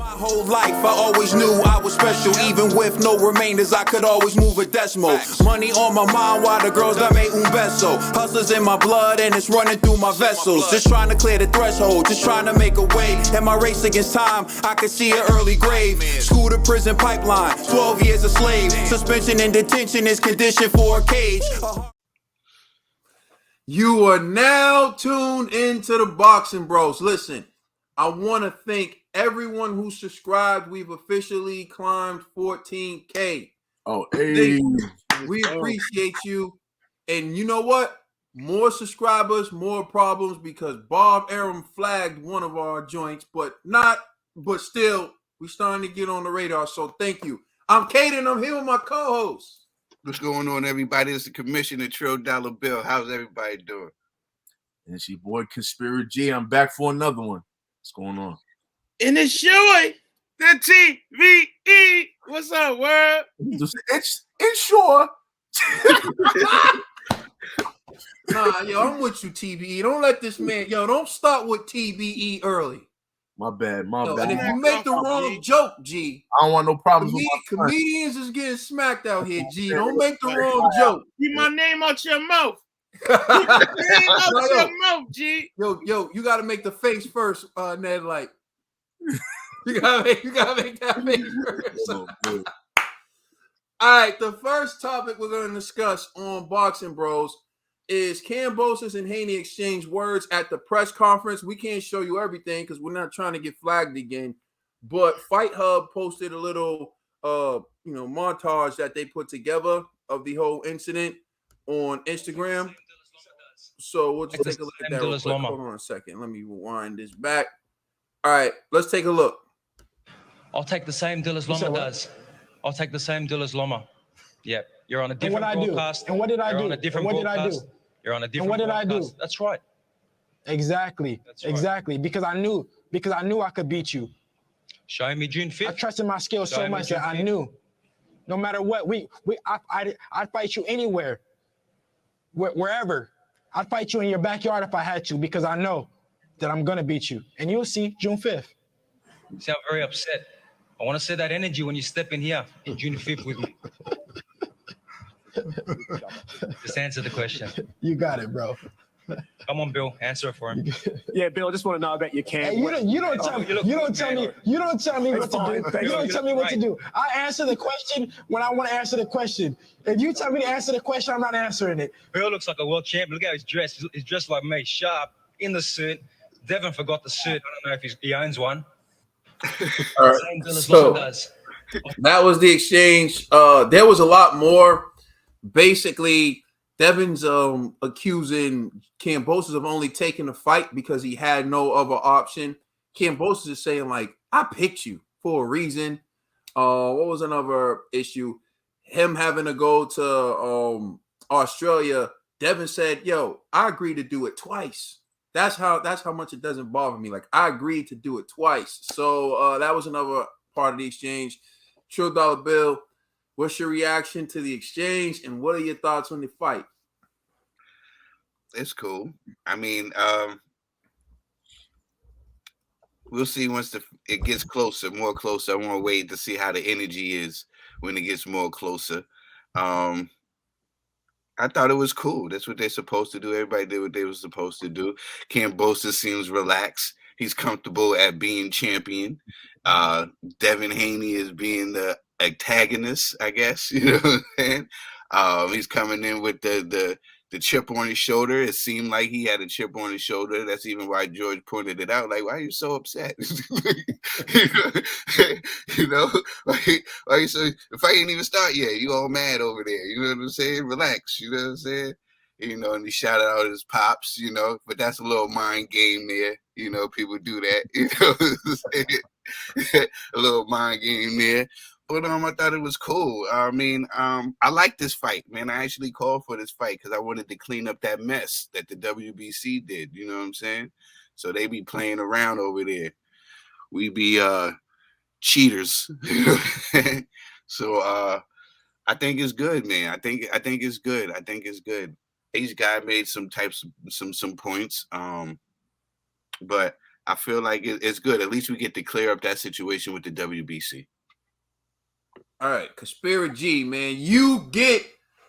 My whole life, I always knew I was special. Even with no remainders, I could always move a decimal. Money on my mind while the girls that made un beso. Hustlers in my blood and it's running through my vessels. Just trying to clear the threshold, just trying to make a way. In my race against time, I could see an early grave. School to prison pipeline, 12 years a slave. Suspension and detention is conditioned for a cage. You are now tuned into the Boxing Bros. Listen, I want to thank everyone who subscribed. We've officially climbed 14K. Oh, hey. We appreciate you. And you know what? More subscribers, more problems, because Bob Arum flagged one of our joints, but still, we're starting to get on the radar. So thank you. I'm Caden. I'm here with my co-host. What's going on, everybody? It's the Commissioner Trill Dollar Bill. How's everybody doing? And it's your boy Conspiracy G. I'm back for another one. What's going on? And it's Joey, the TVE. What's up, world? It's sure. Nah, yo, I'm with you, TBE. Don't let this man, don't start with TBE early. My bad. And if you make the wrong joke, G, I don't want no problems with my comedians is getting smacked out here, G. Don't make the wrong joke. Keep my name out your mouth. Keep my name out your mouth, G. Yo, you gotta make the face first, Ned. Like, you gotta make that face first. All right, the first topic we're gonna discuss on Boxing Bros is Kambosos and Haney exchange words at the press conference. We can't show you everything because we're not trying to get flagged again. But Fight Hub posted a little, montage that they put together of the whole incident on Instagram. So we'll just take a look at that real quick. Hold on a second. Let me rewind this back. All right, let's take a look. I'll take the same deal as Loma does. I'll take the same deal as Loma. Yep. You're on a different broadcast. And what did I do? On a different broadcast. You're on a different broadcast. And what did I do? That's right. Exactly. That's right. Exactly. Because I knew I could beat you. Show me June 5th. I trusted my skills so much that I knew no matter what, I'd fight you anywhere, wherever. I'd fight you in your backyard if I had to, because I know that I'm going to beat you. And you'll see June 5th. You sound very upset. I want to see that energy when you step in here on June 5th with me. Just answer the question. You got it, bro. Come on, Bill. Answer it for him. Yeah, Bill. I just want to know that you can. Hey, you don't tell me what to do. You don't tell me what to do. I answer the question when I want to answer the question. If you tell me to answer the question, I'm not answering it. Bill looks like a world champion. Look how he's dressed. He's dressed like me, sharp, in the suit. Devin forgot the suit. I don't know if he owns one. All right. So that was the exchange. There was a lot more. Basically, Devin's accusing Kambosos of only taking the fight because he had no other option. Kambosos is saying, like, I picked you for a reason. What was another issue? Him having to go to Australia. Devin said, yo, I agreed to do it twice. That's how much it doesn't bother me. Like, I agreed to do it twice. So that was another part of the exchange. Trill Dollar Bill, what's your reaction to the exchange, and what are your thoughts on the fight? It's cool. I mean, we'll see once it gets more closer. I want to wait to see how the energy is when it gets more closer. I thought it was cool. That's what they're supposed to do. Everybody did what they were supposed to do. Kambosos seems relaxed. He's comfortable at being champion. Devin Haney is being the antagonist, I guess. You know what I'm saying? He's coming in with the chip on his shoulder. It seemed like he had a chip on his shoulder. That's even why George pointed it out. Like, why are you so upset? you know, why you so, the fight ain't even start yet. You all mad over there. You know what I'm saying? Relax. You know what I'm saying? You know, and he shouted out his pops, you know, but that's a little mind game there. You know, people do that. You know what I'm saying? A little mind game there. But I thought it was cool. I mean, I like this fight, man. I actually called for this fight because I wanted to clean up that mess that the WBC did. You know what I'm saying? So they be playing around over there. We be cheaters. So I think it's good, man. I think it's good. I think it's good. Each guy made some points. But I feel like it's good. At least we get to clear up that situation with the WBC. All right, Conspiracy G, man, you get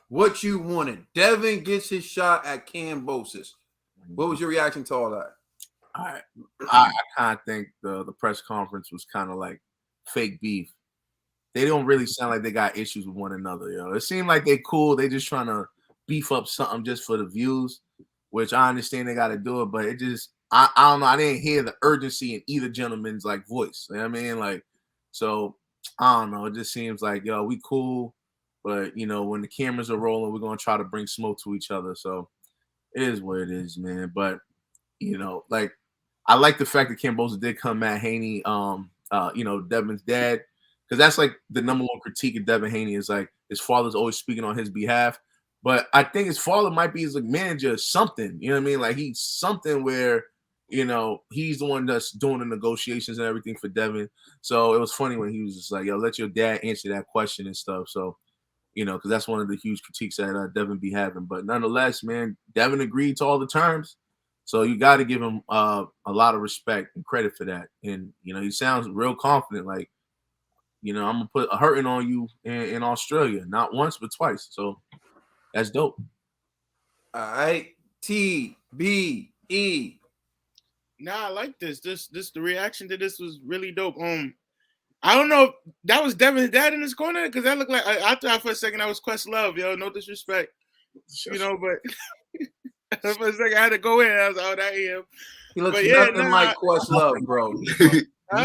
what you wanted. Devin gets his shot at Kambosos. What was your reaction to all that? I kind of think the press conference was kind of like fake beef. They don't really sound like they got issues with one another. It seemed like they cool. They just trying to beef up something just for the views, which I understand they got to do it, but it just I don't know. I didn't hear the urgency in either gentleman's like voice. You know what I mean? Like, so I don't know. It just seems like we cool, but when the cameras are rolling, we're gonna try to bring smoke to each other. So it is what it is, man. But like I like the fact that Kambosos did come at Haney, Devin's dad, because that's like the number one critique of Devin Haney is like his father's always speaking on his behalf. But I think his father might be his like manager or something. You know what I mean? Like he's something where he's the one that's doing the negotiations and everything for Devin. So it was funny when he was just like, "Yo, let your dad answer that question and stuff." So because that's one of the huge critiques that Devin be having. But nonetheless, man, Devin agreed to all the terms. So you got to give him a lot of respect and credit for that. And, he sounds real confident. Like, I'm going to put a hurting on you in Australia, not once, but twice. So that's dope. All right. TBE. Nah, I like this. The reaction to this was really dope. I don't know if that was Devin's dad in his corner because that looked like I thought for a second that was Questlove, no disrespect. But for a second I had to go in and I was like, oh, that him. He looks nothing like Questlove, bro.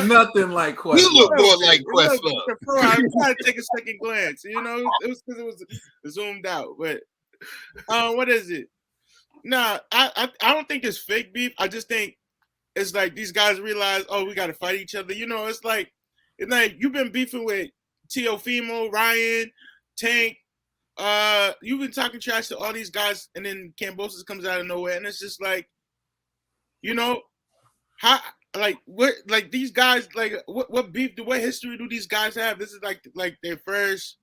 Nothing like Questlove. You look more like Questlove. Bro, I was trying to take a second glance. It was because it was zoomed out. But what is it? Nah, I don't think it's fake beef. I just think it's like these guys realize, oh, we got to fight each other. It's like you've been beefing with Teofimo, Ryan, Tank. You've been talking trash to all these guys, and then Kambosos comes out of nowhere, and it's just like, how, what these guys, what beef, what history do these guys have? This is like their first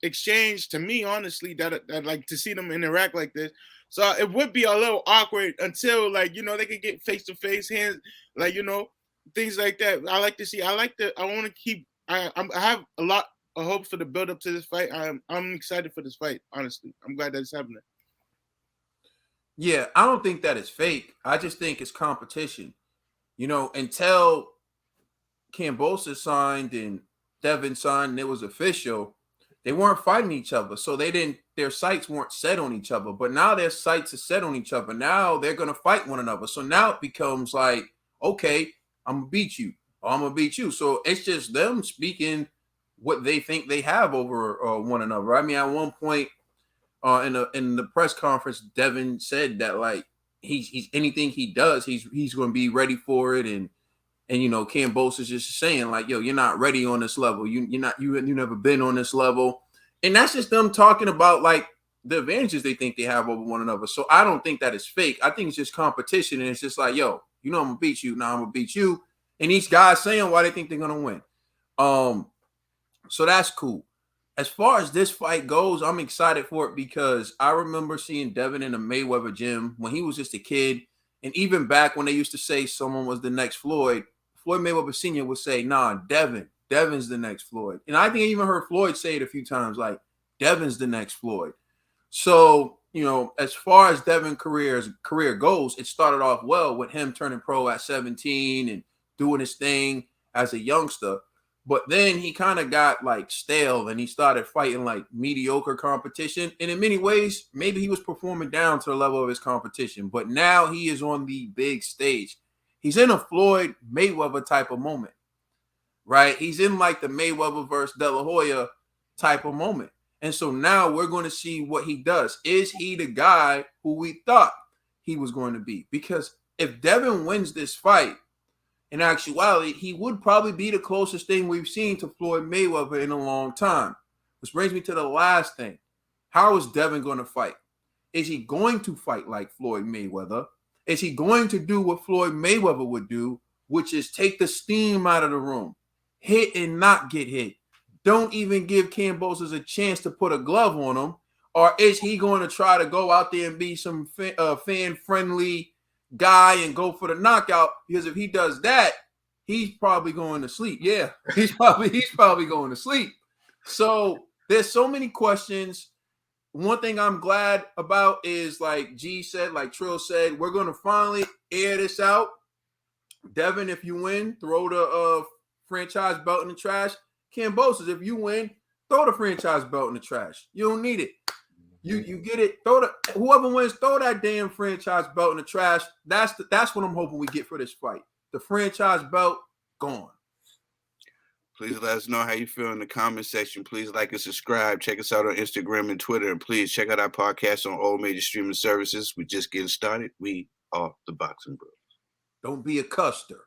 exchange to me, honestly, that like to see them interact like this. So it would be a little awkward until they could get face to face, hands, things like that. I like to see. I want to keep. I have a lot of hope for the build up to this fight. I'm excited for this fight. Honestly, I'm glad that it's happening. Yeah, I don't think that is fake. I just think it's competition. Until Kambosos signed and Devin signed, and it was official. They weren't fighting each other, so their sights weren't set on each other. But now their sights are set on each other. Now they're gonna fight one another. So now it becomes like, okay, I'm gonna beat you, or I'm gonna beat you. So it's just them speaking what they think they have over one another. I mean, at one point in the press conference, Devin said that like he's anything he does, he's gonna be ready for it, and Kambosos is just saying like, yo, you're not ready on this level. You never been on this level. And that's just them talking about like the advantages they think they have over one another. So I don't think that is fake. I think it's just competition. And it's just like, yo, I'm gonna beat you. Now I'm gonna beat you. And each guy's saying why they think they're gonna win. So that's cool. As far as this fight goes, I'm excited for it because I remember seeing Devin in the Mayweather gym when he was just a kid. And even back when they used to say someone was the next Floyd Mayweather Sr. would say, nah, Devin's the next Floyd. And I think I even heard Floyd say it a few times, like, Devin's the next Floyd. So, as far as Devin's career goes, it started off well with him turning pro at 17 and doing his thing as a youngster. But then he kind of got like stale and he started fighting like mediocre competition. And in many ways, maybe he was performing down to the level of his competition. But now he is on the big stage. He's in a Floyd Mayweather type of moment, right? He's in like the Mayweather versus De La Hoya type of moment. And so now we're going to see what he does. Is he the guy who we thought he was going to be? Because if Devin wins this fight, in actuality, he would probably be the closest thing we've seen to Floyd Mayweather in a long time. Which brings me to the last thing. How is Devin going to fight? Is he going to fight like Floyd Mayweather? Is he going to do what Floyd Mayweather would do, which is take the steam out of the room, hit and not get hit? Don't even give Kambosos a chance to put a glove on him. Or is he going to try to go out there and be some fan-friendly guy and go for the knockout, because if he does that, he's probably going to sleep. Yeah, he's probably going to sleep. So there's so many questions. One thing I'm glad about is, like G said, like Trill said, we're going to finally air this out. Devin, if you win, throw the franchise belt in the trash. Kambosos, if you win, throw the franchise belt in the trash. You don't need it. You get it. Whoever wins, throw that damn franchise belt in the trash. That's what I'm hoping we get for this fight. The franchise belt gone. Please let us know how you feel in the comment section. Please like and subscribe. Check us out on Instagram and Twitter. And please check out our podcast on all major streaming services. We're just getting started. We are the Boxing Bros. Don't be a custer.